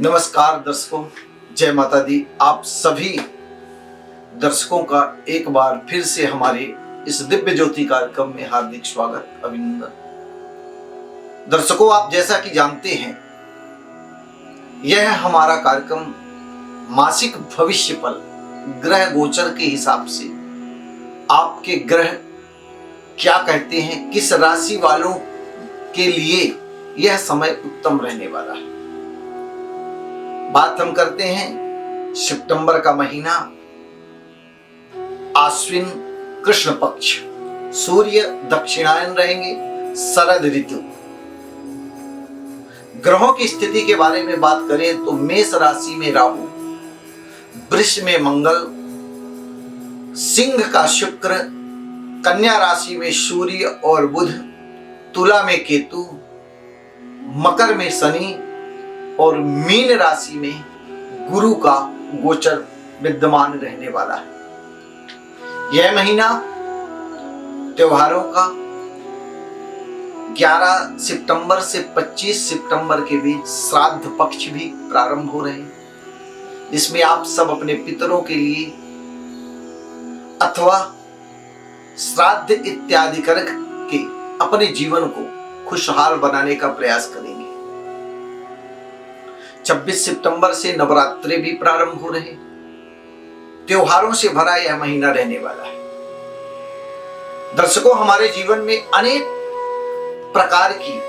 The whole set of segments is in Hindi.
नमस्कार दर्शकों, जय माता दी। आप सभी दर्शकों का एक बार फिर से हमारे इस दिव्य ज्योति कार्यक्रम में हार्दिक स्वागत, अभिनंदन। दर्शकों, आप जैसा कि जानते हैं, यह हमारा कार्यक्रम मासिक भविष्य फल ग्रह गोचर के हिसाब से आपके ग्रह क्या कहते हैं, किस राशि वालों के लिए यह समय उत्तम रहने वाला है। बात हम करते हैं सितंबर का महीना, आश्विन कृष्ण पक्ष, सूर्य दक्षिणायन रहेंगे, शरद ऋतु। ग्रहों की स्थिति के बारे में बात करें तो मेष राशि में राहु, वृष में मंगल, सिंह का शुक्र, कन्या राशि में सूर्य और बुध, तुला में केतु, मकर में शनि और मीन राशि में गुरु का गोचर विद्यमान रहने वाला है। यह महीना त्योहारों का 11 सितंबर से 25 सितंबर के बीच श्राद्ध पक्ष भी प्रारंभ हो रहे हैं, जिसमें आप सब अपने पितरों के लिए अथवा श्राद्ध इत्यादि करके अपने जीवन को खुशहाल बनाने का प्रयास करेंगे। 26 सितंबर से नवरात्रि भी प्रारंभ हो रहे हैं। त्योहारों से भरा यह महीना रहने वाला है। दर्शकों, हमारे जीवन में अनेक प्रकार की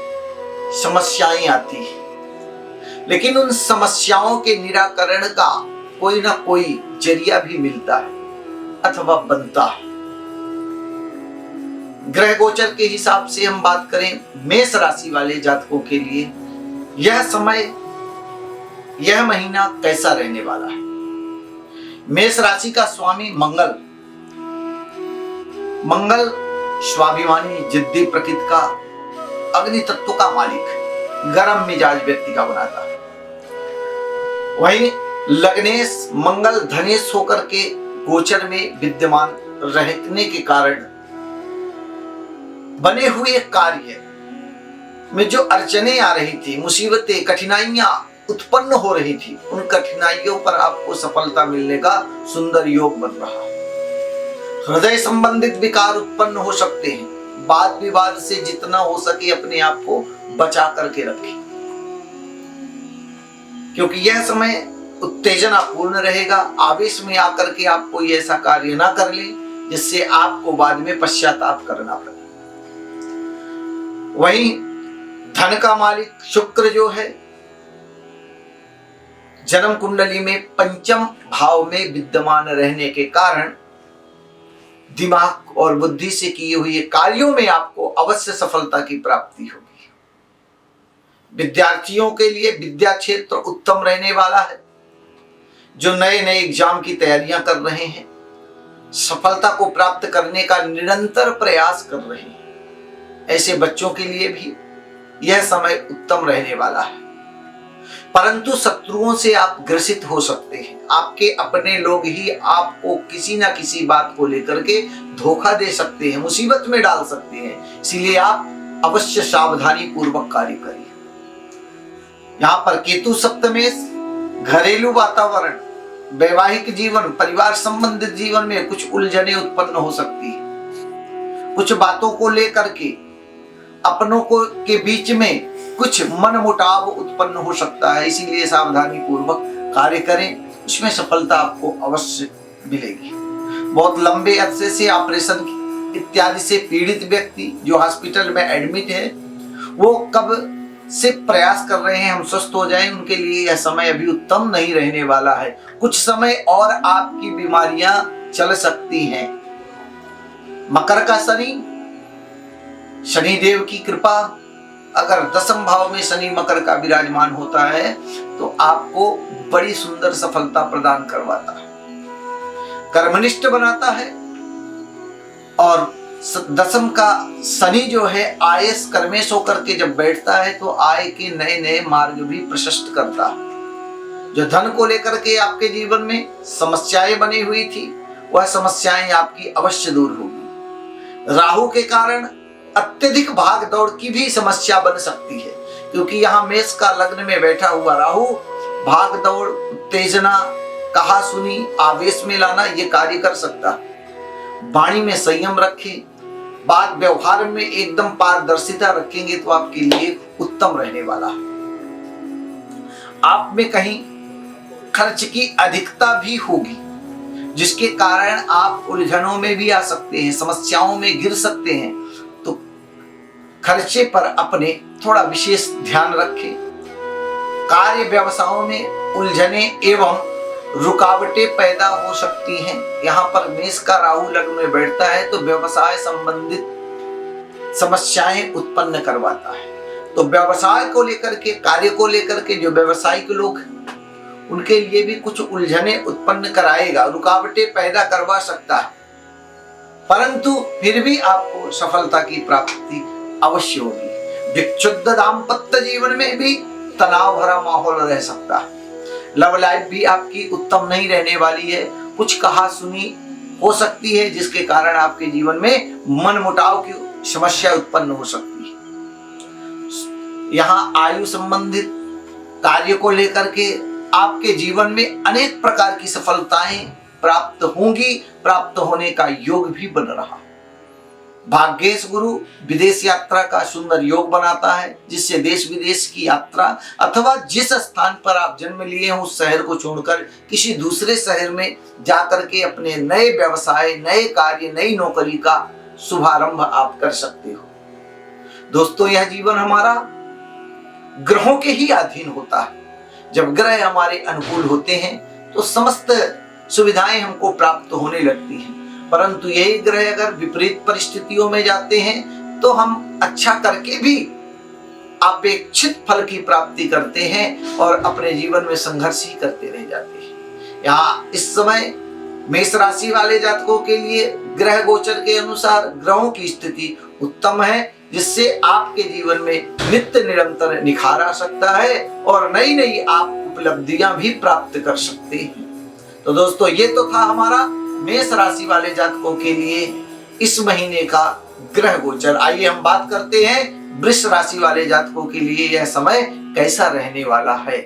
समस्याएं आती हैं, लेकिन उन समस्याओं के निराकरण का कोई ना कोई जरिया भी मिलता है अथवा बनता है। ग्रह गोचर के हिसाब से हम बात करें मेष राशि वाले जातकों के लिए यह समय, यह महीना कैसा रहने वाला है। मेष राशि का स्वामी मंगल स्वाभिमानी, जिद्दी प्रकृति का, अग्नि तत्व का मालिक, गर्म मिजाज व्यक्ति का बनाता है। वहीं लग्नेश मंगल धनेश होकर के गोचर में विद्यमान रहने के कारण बने हुए कार्य में जो अड़चने आ रही थी, मुसीबतें, कठिनाइयां उत्पन्न हो रही थी, उन कठिनाइयों पर आपको सफलता मिलने का सुंदर योग बन रहा है। हृदय संबंधित विकार उत्पन्न हो सकते हैं। वाद विवाद से जितना हो सके अपने आप को बचा करके रखें, क्योंकि यह समय उत्तेजना पूर्ण रहेगा। आवेश में आकर के आप कोई ऐसा कार्य ना कर ले जिससे आपको बाद में पश्चाताप करना पड़े। वहीं धन का मालिक शुक्र जो है, जन्म कुंडली में पंचम भाव में विद्यमान रहने के कारण दिमाग और बुद्धि से किए हुए कार्यों में आपको अवश्य सफलता की प्राप्ति होगी। विद्यार्थियों के लिए विद्या क्षेत्र उत्तम रहने वाला है। जो नए नए एग्जाम की तैयारियां कर रहे हैं, सफलता को प्राप्त करने का निरंतर प्रयास कर रहे हैं, ऐसे बच्चों के लिए भी यह समय उत्तम रहने वाला है। परंतु शत्रुओं से आप ग्रसित हो सकते हैं। आपके अपने लोग ही आपको किसी ना किसी बात को लेकर के धोखा दे सकते हैं, मुसीबत में डाल सकते हैं। इसीलिए आप अवश्य सावधानी पूर्वक कार्य करिए। यहाँ पर केतु सप्तमेश, घरेलू वातावरण, वैवाहिक जीवन, परिवार संबंधित जीवन में कुछ उलझने उत्पन्न हो सकती है। कुछ बातों को लेकर के अपनों को के बीच में कुछ मनमुटाव उत्पन्न हो सकता है, इसीलिए सावधानी पूर्वक कार्य करें, उसमें सफलता आपको अवश्य मिलेगी। बहुत लंबे अरसे से ऑपरेशन इत्यादि से पीड़ित व्यक्ति जो हॉस्पिटल में एडमिट है, वो कब से प्रयास कर रहे हैं हम स्वस्थ हो जाएं, उनके लिए यह समय अभी उत्तम नहीं रहने वाला है। कुछ समय और आपकी बीमारियां चल सकती हैं। मकर का शनि, शनिदेव की कृपा, अगर दसम भाव में शनि मकर का विराजमान होता है तो आपको बड़ी सुंदर सफलता प्रदान करवाता है, कर्मनिष्ठ बनाता है। और दसम का शनि जो है आयस कर्मेश होकर के जब बैठता है तो आय के नए नए मार्ग भी प्रशस्त करता है। जो धन को लेकर के आपके जीवन में समस्याएं बनी हुई थी, वह समस्याएं आपकी अवश्य दूर होगी। राहु के कारण अत्यधिक भाग दौड़ की भी समस्या बन सकती है, क्योंकि यहाँ मेष का लग्न में बैठा हुआ राहु भाग दौड़, उत्तेजना, कहा सुनी, आवेश में लाना ये कार्य कर सकता है। वाणी में संयम रखें, बात व्यवहार में एकदम पारदर्शिता रखेंगे तो आपके लिए उत्तम रहने वाला है। आप में कहीं खर्च की अधिकता भी होगी, जिसके कारण आप उलझनों में भी आ सकते हैं, समस्याओं में गिर सकते हैं। तो खर्चे पर अपने थोड़ा विशेष ध्यान रखें। कार्य व्यवसायों में उलझने एवं रुकावटें पैदा हो सकती हैं। यहाँ पर मेष का राहु लग्न में बैठता है तो व्यवसाय संबंधित समस्याएं उत्पन्न करवाता है। तो व्यवसाय को लेकर के, कार्य को लेकर के जो व्यवसायिक लोग हैं उनके लिए भी कुछ उलझने उत्पन्न कराएगा, रुकावटें पैदा करवा सकता है, परंतु फिर भी आपको सफलता की प्राप्ति अवश्य होगी। विक्षुब्ध दाम्पत्य जीवन में भी तनाव भरा माहौल रह सकता है। लव लाइफ भी आपकी उत्तम नहीं रहने वाली है। कुछ कहा सुनी हो सकती है जिसके कारण आपके जीवन में मनमुटाव की समस्या उत्पन्न हो सकती है। यहाँ आयु संबंधित कार्य को लेकर के आपके जीवन में अनेक प्रकार की सफलताएं प्राप्त होंगी, प्राप्त होने का योग भी बन रहा। भाग्येश गुरु विदेश यात्रा का सुंदर योग बनाता है, जिससे देश विदेश की यात्रा अथवा जिस स्थान पर आप जन्म लिए हैं उस शहर को छोड़कर किसी दूसरे शहर में जाकर के अपने नए व्यवसाय, नए कार्य, नई नौकरी का शुभारंभ आप कर सकते हो। दोस्तों, यह जीवन हमारा ग्रहों के ही अधीन होता है। जब ग्रह हमारे अनुकूल होते हैं तो समस्त सुविधाएं हमको प्राप्त होने लगती हैं, परंतु यही ग्रह अगर विपरीत परिस्थितियों में जाते हैं तो हम अच्छा करके भी अपेक्षित फल की प्राप्ति करते हैं और अपने जीवन में संघर्ष ही करते रह जाते हैं। यहाँ इस समय मेष राशि वाले जातकों के लिए ग्रह गोचर के अनुसार ग्रहों की स्थिति उत्तम है, जिससे आपके जीवन में नित्य निरंतर निखार आ सकता है और नई नई आप उपलब्धियां भी प्राप्त कर सकते हैं। तो दोस्तों, ये तो था हमारा मेष राशि वाले जातकों के लिए इस महीने का ग्रह गोचर। आइए हम बात करते हैं वृष राशि वाले जातकों के लिए यह समय कैसा रहने वाला है।